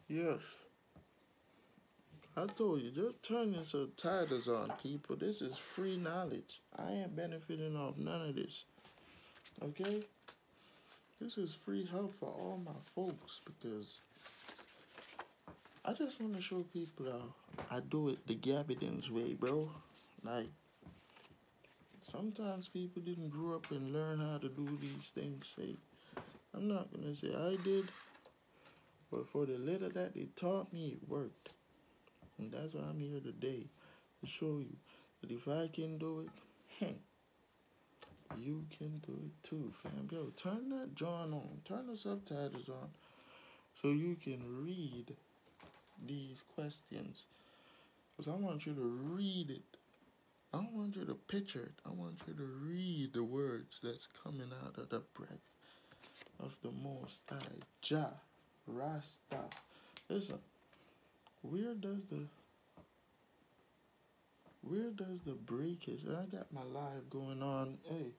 Yes. I told you, just turn your subtitles on, people. This is free knowledge. I ain't benefiting off none of this. Okay? This is free help for all my folks because I just want to show people how I do it the Gabidon's way, bro. Like, sometimes people didn't grow up and learn how to do these things. Hey, I'm not going to say I did, but for the little that they taught me, it worked. And that's why I'm here today, to show you that if I can do it, you can do it too, fam. Yo, turn that John on. Turn the subtitles on so you can read these questions. Because I want you to read it. I don't want you to picture it. I want you to read the words that's coming out of the breath of the Most High. Jah, Rasta. Listen, where does the breakage? I got my live going on. Hey,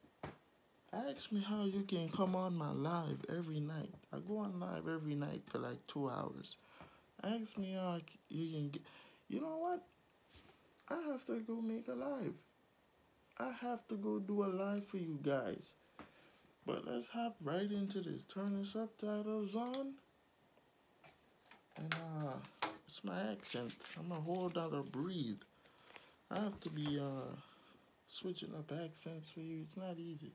ask me how you can come on my live every night. I go on live every night for like 2 hours. Ask me how you can get. You know what? I have to go make a live. I have to go do a live for you guys. But let's hop right into this. Turn the subtitles on. And it's my accent. I'm a whole other breed. I have to be switching up accents for you. It's not easy.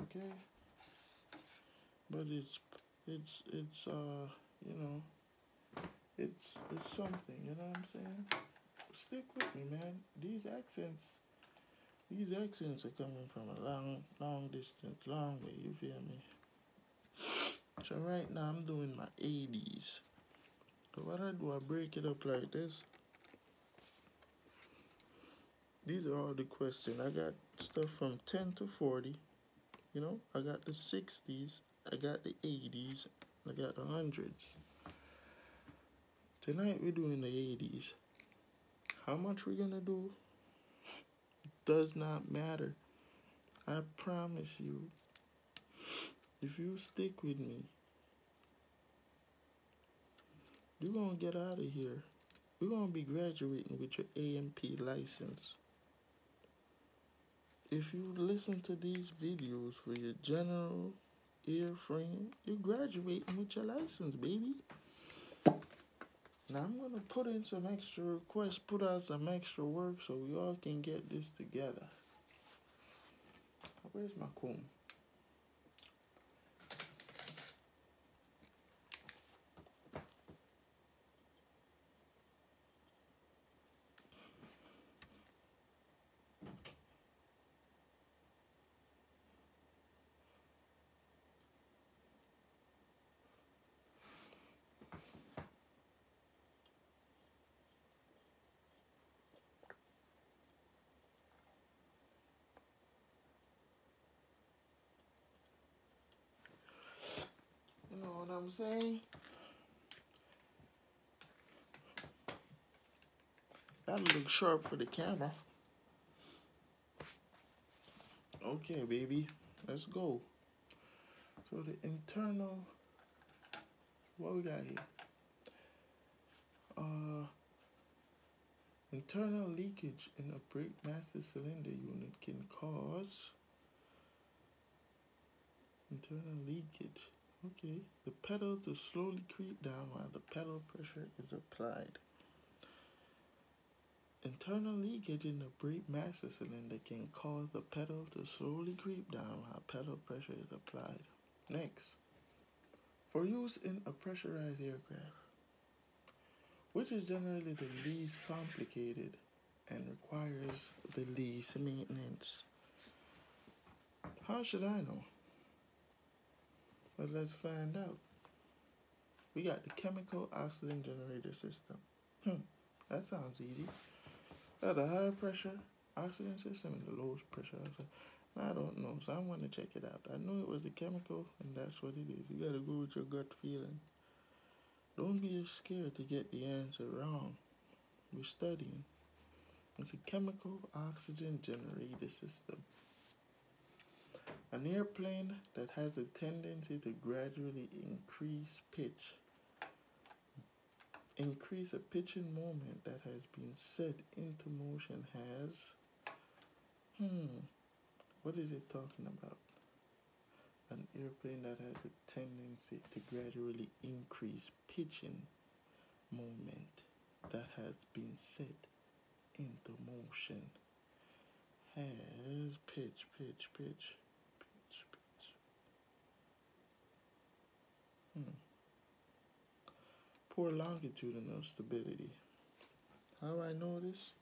Okay? But it's you know, it's something, you know what I'm saying? Stick with me, man. These accents are coming from a long distance, long way, you feel me? So right now I'm doing my 80's. So what I do, I break it up like this. These are all the questions. I got stuff from 10 to 40. You know, I got the 60's, I got the 80's, I got the 100's. Tonight we're doing the 80's. How much we're gonna do does not matter. I promise you, if you stick with me, you're gonna get out of here. We're gonna be graduating with your AMP license. If you listen to these videos for your general airframe, you're graduating with your license, baby. Now I'm gonna put in some extra requests, put out some extra work so we all can get this together. Where's my comb? You know what I'm saying? Gotta look sharp for the camera. Okay, baby, let's go. So the internal, what we got here? Internal leakage in a brake master cylinder unit can cause internal leakage. Okay, the pedal to slowly creep down while the pedal pressure is applied. Internal leakage in the brake master cylinder can cause the pedal to slowly creep down while pedal pressure is applied. Next, for use in a pressurized aircraft, which is generally the least complicated and requires the least maintenance. How should I know? But let's find out. We got the chemical oxygen generator system. That sounds easy. Got a high pressure oxygen system and the lowest pressure oxygen. I don't know, so I'm gonna check it out. I knew it was a chemical, and that's what it is. You gotta go with your gut feeling. Don't be scared to get the answer wrong. We're studying. It's a chemical oxygen generator system. An airplane that has a tendency to gradually increase pitch increase a pitching moment that has been set into motion has, what is it talking about? An airplane that has a tendency to gradually increase pitching moment that has been set into motion has pitch. Poor longitudinal stability. How I know this?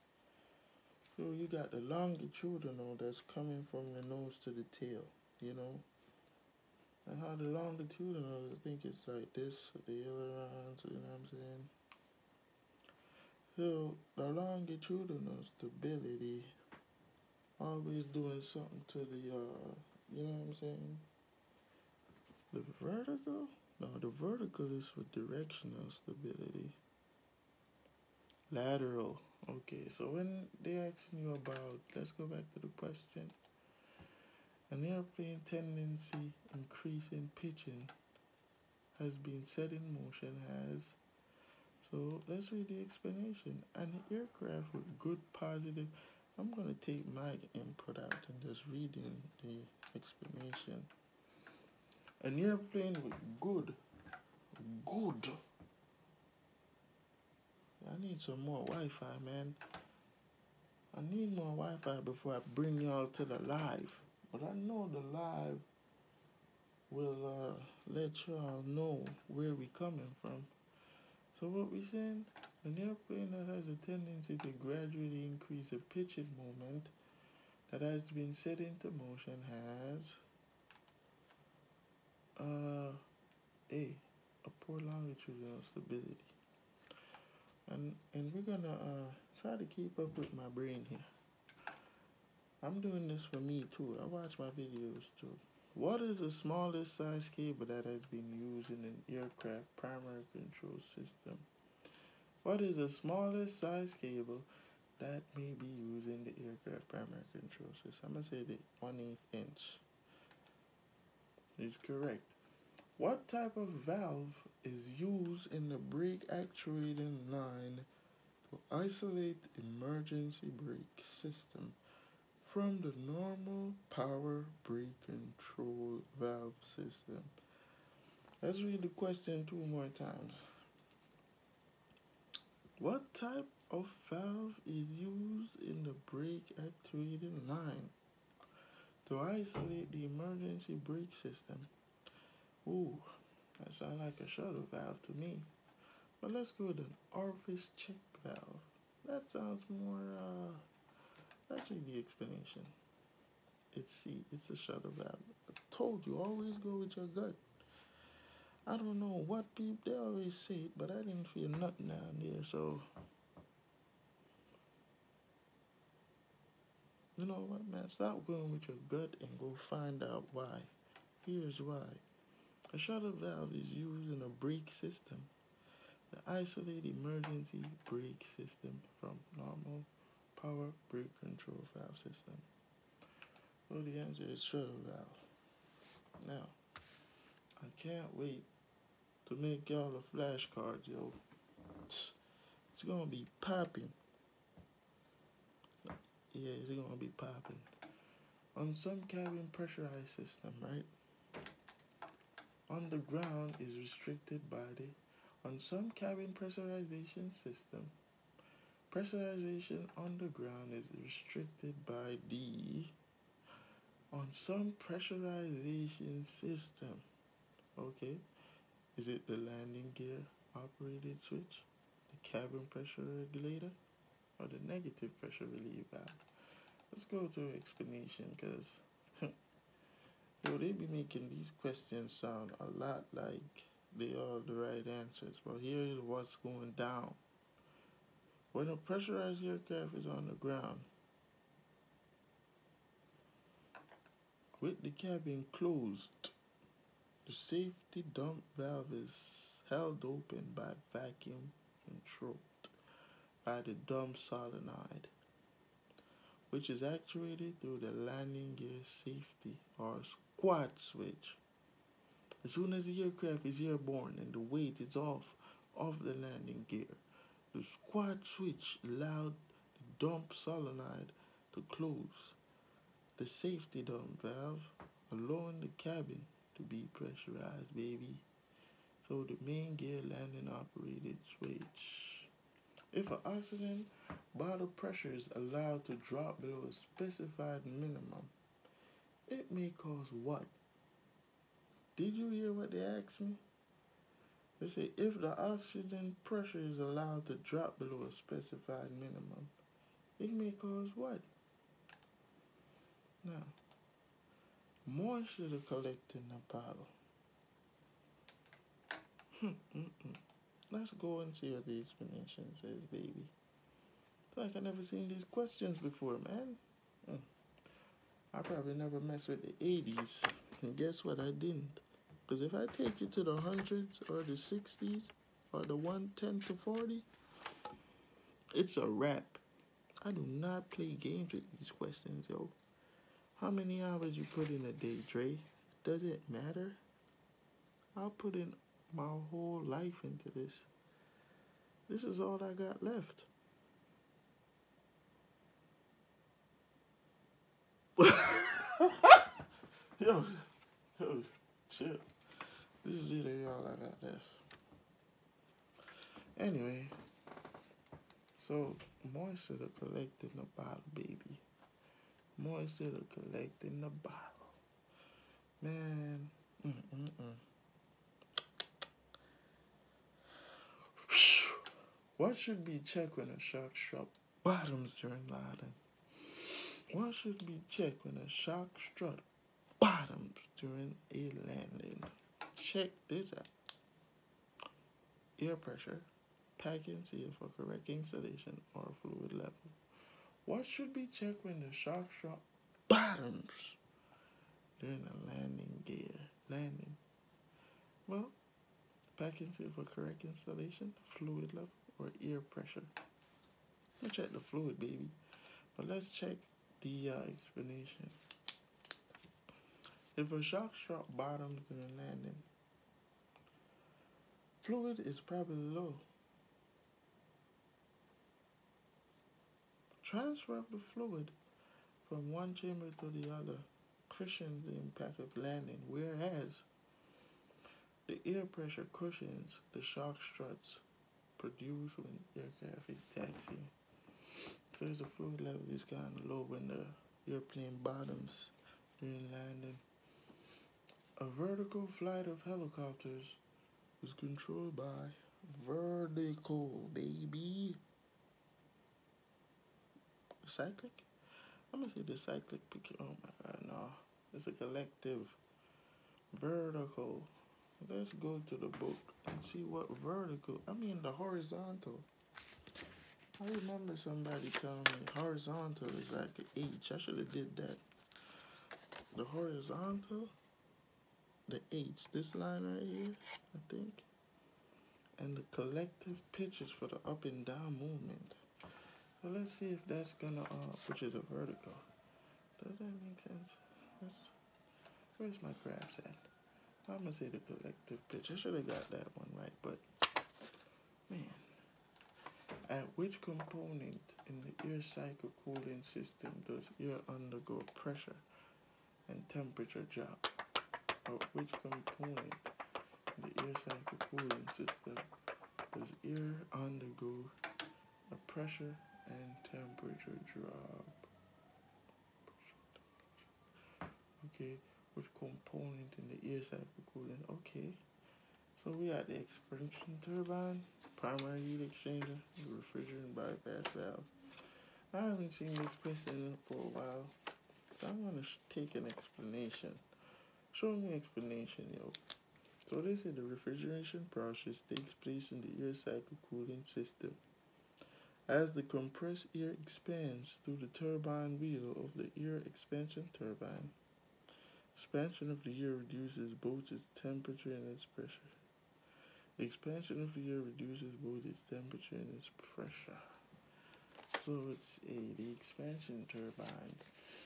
So you got the longitudinal that's coming from the nose to the tail, you know? And how the longitudinal, I think it's like this, the ailerons, you know what I'm saying? So the longitudinal stability always doing something to the, you know what I'm saying? The vertical? No, the vertical is for directional stability. Lateral. Okay, so when they're asking you about, let's go back to the question. An airplane tendency increase in pitching has been set in motion as. So let's read the explanation. An aircraft with good positive. I'm going to take my input out and just reading the explanation. An airplane with good. I need some more Wi-Fi, man. I need more Wi-Fi before I bring y'all to the live. But I know the live will let y'all know where we coming from. So what we saying? An airplane that has a tendency to gradually increase a pitching moment that has been set into motion has a poor longitudinal stability. And we're gonna try to keep up with my brain here. I'm doing this for me too. I watch my videos too. What is the smallest size cable that has been used in an aircraft primary control system? What is the smallest size cable that may be used in the aircraft primary control system? I'm going to say the 1/8 inch is correct. What type of valve is used in the brake actuating line to isolate the emergency brake system from the normal power brake control valve system? Let's read the question 2 more times. What type of valve is used in the brake actuating line to isolate the emergency brake system? Ooh, that sounds like a shuttle valve to me. But let's go with an orifice check valve. That sounds more, let's read the explanation. It's C, it's a shuttle valve. I told you, always go with your gut. I don't know what people, they always say it, but I didn't feel nothing down there, so. You know what, man? Stop going with your gut and go find out why. Here's why. A shuttle valve is used in a brake system to isolate emergency brake system from normal power brake control valve system. So the answer is shuttle valve. Now, I can't wait to make y'all a flashcard, yo. It's gonna be popping. Yeah, it's gonna be popping. On some cabin pressurized system, right? On the ground is restricted by the, on some cabin pressurization system, pressurization on the ground is restricted by the, on some pressurization system, okay? Is it the landing gear operated switch, the cabin pressure regulator, or the negative pressure relief valve? Let's go to an explanation, because yo, they be making these questions sound a lot like they are the right answers. But here is what's going down. When a pressurized aircraft is on the ground, with the cabin closed, the safety dump valve is held open by vacuum controlled by the dump solenoid, which is actuated through the landing gear safety or squat switch. As soon as the aircraft is airborne and the weight is off of the landing gear. The squat switch allowed the dump solenoid to close the safety dump valve, allowing the cabin to be pressurized, baby. So the main gear landing operated switch. If an oxygen bottle pressure is allowed to drop below a specified minimum, it may cause what? Did you hear what they asked me? They say if the oxygen pressure is allowed to drop below a specified minimum, it may cause what? Now, moisture to collect in the bottle. Let's go and see what the explanation says, baby. Like I never seen these questions before, man. I probably never messed with the 80's. And guess what? I didn't. Because if I take it to the hundreds or the 60's or the 110 to 40, it's a wrap. I do not play games with these questions, yo. How many hours you put in a day, Dre? Does it matter? I'll put in my whole life into this. This is all I got left. yo, shit. This is literally all I got left. Anyway, so moisture to collect in the bottle, baby. Moisture to collect in the bottle. Man, What should be checked when a shark strut bottoms during landing? What should be checked when a shark strut bottoms during a landing? Check this out. Air pressure, packing seal for correct installation or fluid level. What should be checked when the shark strut bottoms during a landing? Well, packing seal for correct installation, fluid level, or air pressure. Let's check the fluid, baby. But let's check the explanation. If a shark strut bottoms during landing, fluid is probably low. Transfer of the fluid from one chamber to the other cushions the impact of landing, whereas the air pressure cushions the shark struts produced when aircraft is taxiing. So the fluid level is kind of low when the airplane bottoms during landing. A vertical flight of helicopters is controlled by vertical, baby. Cyclic? I'm going to say the cyclic picture. Oh my God, no. It's a collective. Vertical. Let's go to the book and see what vertical. I mean the horizontal. I remember somebody telling me horizontal is like an H. I should have did that. The horizontal, the H. This line right here, I think. And the collective pitches for the up and down movement. So let's see if that's gonna, which is a vertical. Does that make sense? Where's my graphs at? I'm gonna say the collective pitch. I should have got that one right, but man. At which component in the air cycle cooling system does air undergo pressure and temperature drop? Or which component in the air cycle cooling system does air undergo a pressure and temperature drop? Okay, which component in the air cycle cooling? Okay, so we got the expansion turbine, primary heat exchanger, refrigerant bypass valve. I haven't seen this question for a while, so I'm going to take an explanation. Show me explanation, yo. So they say the refrigeration process takes place in the air cycle cooling system. As the compressed air expands through the turbine wheel of the air expansion turbine, expansion of the air reduces both its temperature and its pressure. Expansion of the air reduces both its temperature and its pressure. So it's the expansion turbine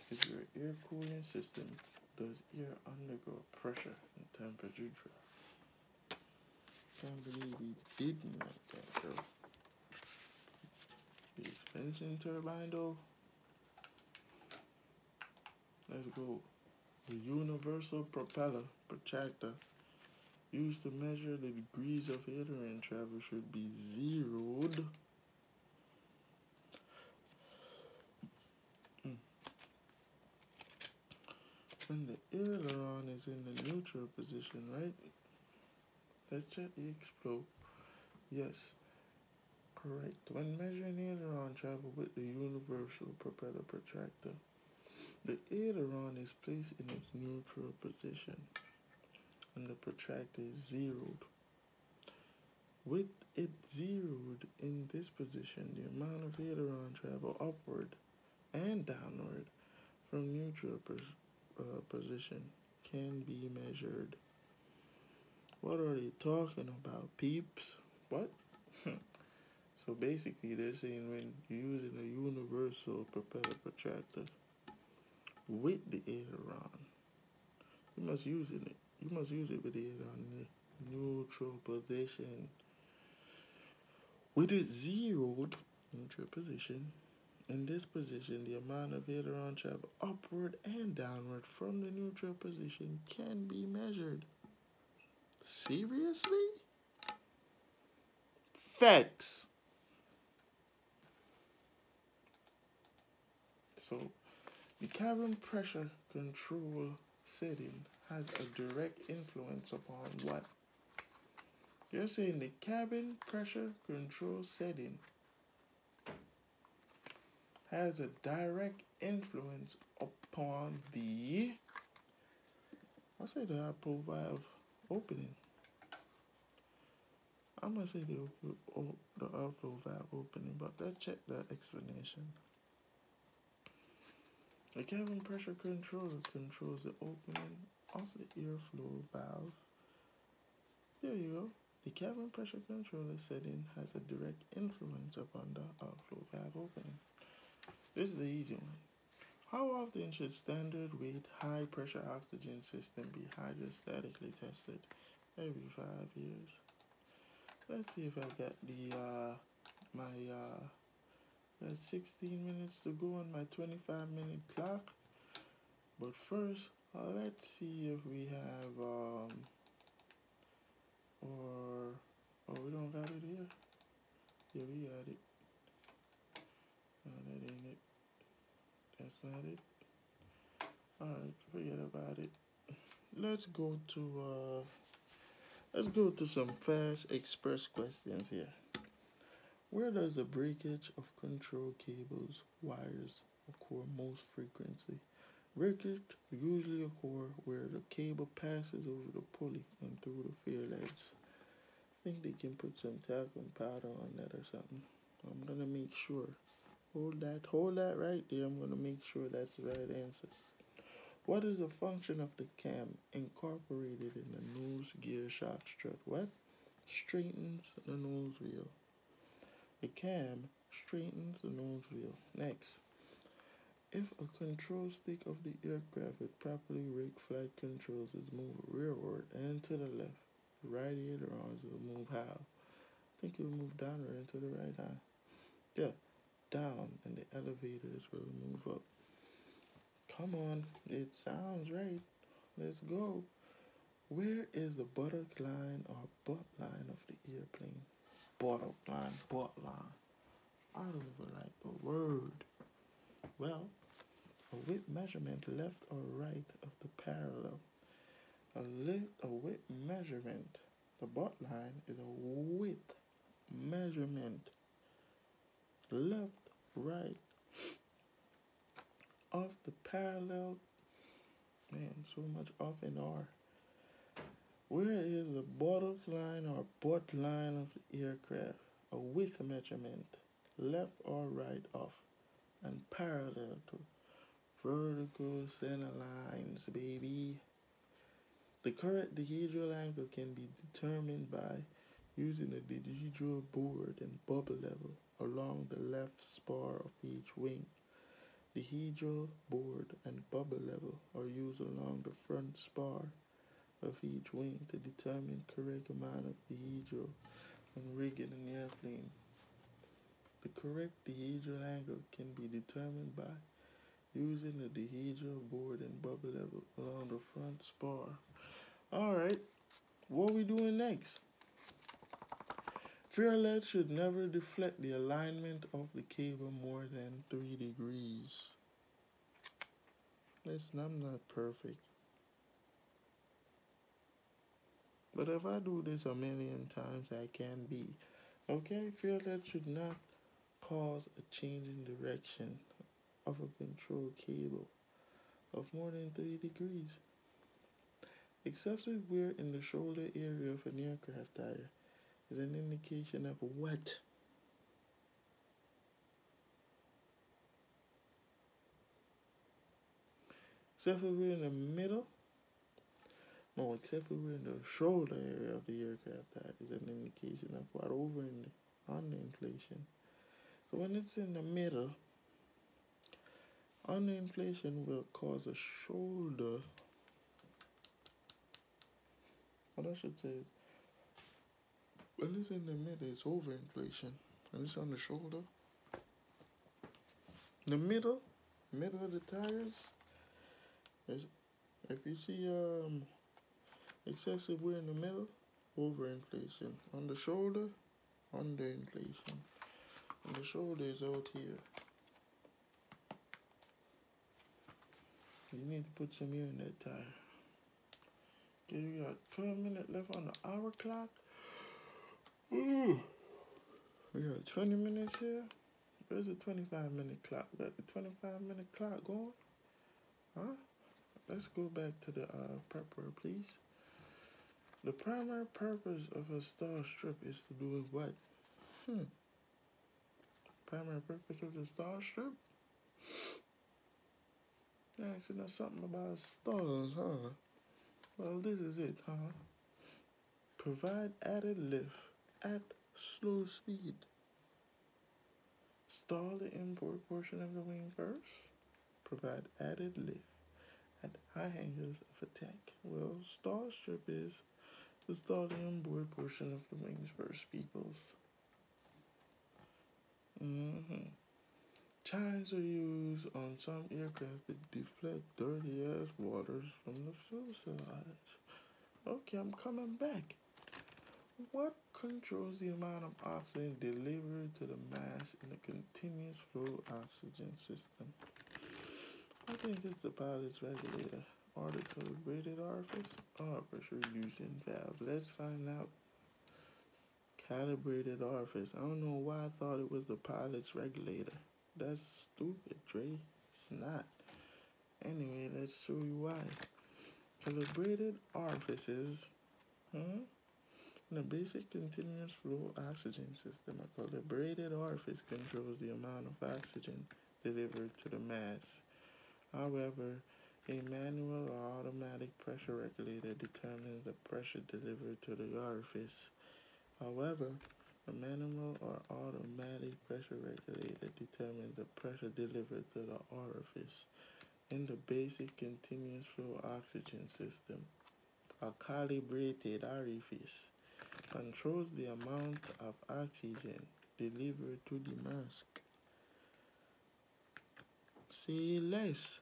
is your air cooling system. Does air undergo pressure and temperature drop? Can't believe he didn't like that, bro. The expansion turbine, though. Let's go. The universal propeller protractor used to measure the degrees of aileron travel should be zeroed. When the aileron is in the neutral position, right? Let's check the explode. Yes, correct. When measuring aileron travel with the universal propeller protractor, the aileron is placed in its neutral position and the protractor is zeroed. With it zeroed in this position, the amount of aileron travel upward and downward from neutral position can be measured. What are they talking about, peeps? What? So basically, they're saying when you're using a universal propeller protractor with the aileron, you must use it. You must use it with the aileron in the neutral position. With it zeroed, neutral position. In this position, the amount of aileron travel upward and downward from the neutral position can be measured. Seriously? Facts. So, the cabin pressure control setting has a direct influence upon what? You're saying the cabin pressure control setting has a direct influence upon the, I'll say the outflow valve opening. I'm going to say the outflow valve opening, but let's check the explanation. The cabin pressure controller controls the opening of the airflow valve. There you go. The cabin pressure controller setting has a direct influence upon the outflow valve opening. This is the easy one. How often should standard weight high pressure oxygen system be hydrostatically tested? Every 5 years. Let's see if I got got 16 minutes to go on my 25-minute clock. But first, let's see if we have we don't got it here. Yeah, we got it. No, that ain't it. That's not it. Alright, forget about it. Let's go to some fast express questions here. Where does the breakage of control cables wires occur most frequently? Breakage usually occur where the cable passes over the pulley and through the fair legs. I think they can put some talcum powder on that or something. I'm gonna make sure. Hold that right there. I'm gonna make sure that's the right answer. What is the function of the cam incorporated in the nose gear shock strut? What? Straightens the nose wheel. The cam straightens the nose wheel. Next. If a control stick of the aircraft with properly rigged flight controls is moved rearward and to the left, the right ailerons will move how? I think it will move downward and to the right hand. Yeah, down, and the elevators will move up. Come on, it sounds right. Let's go. Where is the buttock line or butt line of the airplane? Buttock line, butt line. I don't even like the word. Well, a width measurement left or right of the parallel. A width measurement. The butt line is a width measurement. Left, right of the parallel. Man, so much off in R. Where is the buttock line or butt line of the aircraft? A width measurement. Left or right of. And parallel to vertical center lines, baby. The correct dihedral angle can be determined by using a dihedral board and bubble level along the left spar of each wing. Dihedral board and bubble level are used along the front spar of each wing to determine correct amount of dihedral when rigging an airplane. The correct dihedral angle can be determined by using the dihedral board and bubble level along the front spar. Alright, what are we doing next? Fairlead should never deflect the alignment of the cable more than 3 degrees. Listen, I'm not perfect. But if I do this a million times, I can be. Okay, fairlead should not cause a change in direction of a control cable of more than 3 degrees. Excessive wear in the shoulder area of an aircraft tire is an indication of what? Excessive wear in the middle? No, excessive wear in the shoulder area of the aircraft tire is an indication of what? Over in the underinflation. So when it's in the middle, underinflation will cause a shoulder. What I should say is, when it's in the middle, it's overinflation. When it's on the shoulder, the middle of the tires, if you see excessive wear in the middle, overinflation. On the shoulder, underinflation. And the shoulder is out here. You need to put some air in that tire. Okay, we got 12 minutes left on the hour clock. Ooh. We got 20 minutes here. Where's the 25-minute clock? We got the 25-minute clock going? Huh? Let's go back to the prepper, please. The primary purpose of a star strip is to do with what? Primary purpose of the star strip? Yeah, actually, know something about stars, huh? Well, this is it, huh? Provide added lift at slow speed. Stall the inboard portion of the wing first. Provide added lift at high angles of attack. Well, stall strip is to stall the inboard portion of the wings first, peoples. Chimes are used on some aircraft to deflect dirty ass waters from the fuselage. Okay, I'm coming back. What controls the amount of oxygen delivered to the mass in a continuous flow oxygen system? I think it's the pilot's regulator or the calibrated orifice or pressure reducing valve. Let's find out. Calibrated orifice. I don't know why I thought it was the pilot's regulator. That's stupid, Dre. It's not. Anyway, let's show you why. Calibrated orifices in a basic continuous flow oxygen system. A calibrated orifice controls the amount of oxygen delivered to the mass. However, a manual or automatic pressure regulator determines the pressure delivered to the orifice. However, a manual or automatic pressure regulator determines the pressure delivered to the orifice. In the basic continuous flow oxygen system, a calibrated orifice controls the amount of oxygen delivered to the mask. Say less.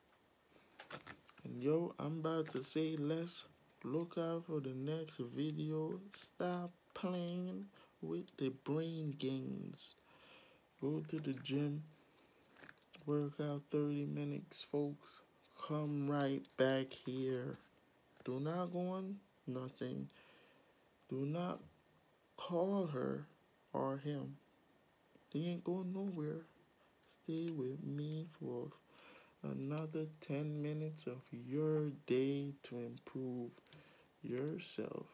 And yo, I'm about to say less. Look out for the next video. Stop playing with the brain games. Go to the gym. Work out 30 minutes, folks. Come right back here. Do not go on nothing. Do not call her or him. They ain't going nowhere. Stay with me for another 10 minutes of your day to improve yourself.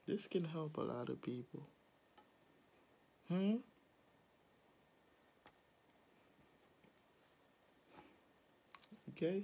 This can help a lot of people. Okay?